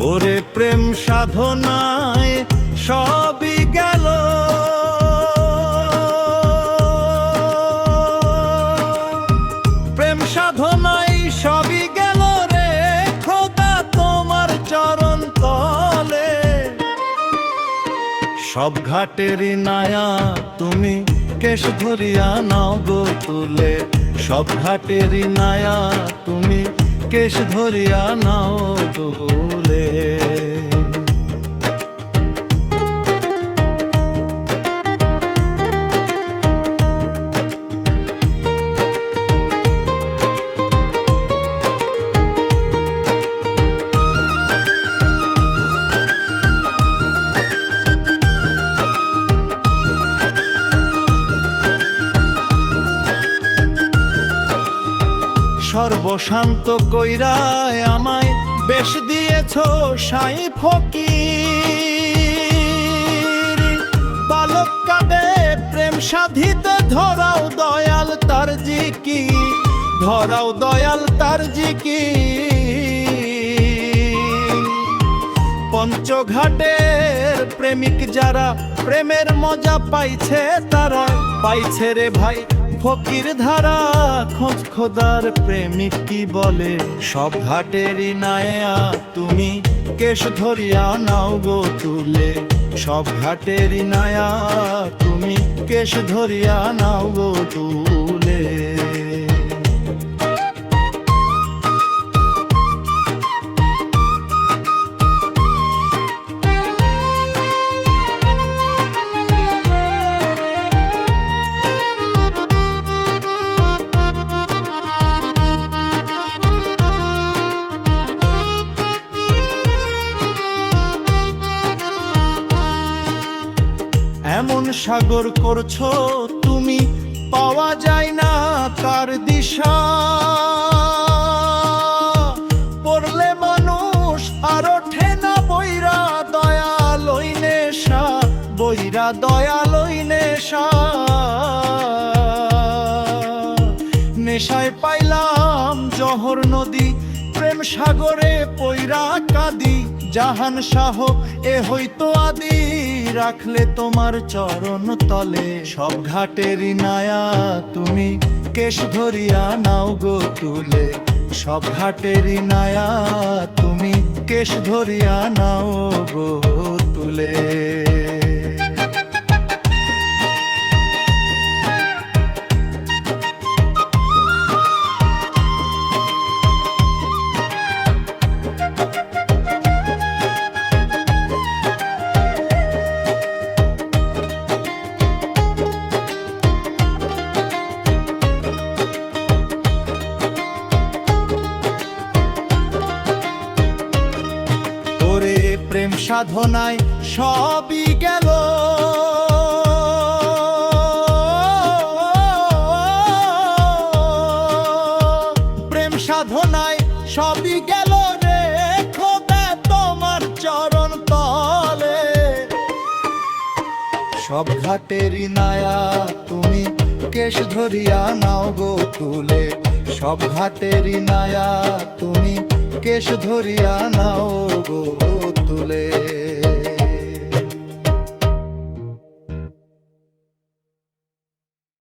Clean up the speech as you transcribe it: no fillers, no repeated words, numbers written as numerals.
ওরে প্রেম সাধনায় সবই গেল, প্রেম সাধনায় সবই গেল রে খোদা তোমার চরণ তলে। সব ঘাটেরই নায়া তুমি কেশ ধরিয়া নাও গো তুলে, সব ঘাটেরই নায়া তুমি কেশ ধরিয়া নাও তুলে। সর্বশান্ত কইরায় আমায় বেশ দিয়েছ সাই ফকির, বালক কাঁদে প্রেম সাধিতে ধরাও দয়াল তার জিকি, ধরাও দয়াল তার জিকি। পঞ্চঘাটের প্রেমিক যারা প্রেমের মজা পাইছে, তারা পাইছে রে ভাই ফকির ধারা। খোঁজ খোদার প্রেমিক কি বলে, সব ঘাটেরই নায়া তুমি কেশ ধরিয়া নাও গো তুলে, সব ঘাটেরই নায়া তুমি কেশ ধরিয়া নাও গো তুলে। এমন সাগর করছো তুমি পাওয়া যায় না তার দিশা, পড়লে মানুষ আর ওঠে না বইরা দয়ালই নেশা, বইরা দয়ালই নেশা। নেশায় পাইলাম জহর নদী প্রেম সাগরে পইরা কাঁদি, জাহান শাহ এ হইতো আদি রাখলে তোমার চরণ তলে। সব ঘাটেরই নায়া তুমি কেশ ধরিয়া নাও গো তুলে, সব ঘাটেরই নায়া তুমি কেশ ধরিয়া নাও গো তুলে। প্রেম সাধনায় সবই গেল, প্রেম সাধনায় সবই গেল রে খোদা তোমার চরণ তলে। সব ঘাটেরই নায়া তুমি কেশ ধরিয়া নাও গো তুলে, সব ঘাটেরই নায়া তুমি কেশ ধরিয়া নাও গো তুলে।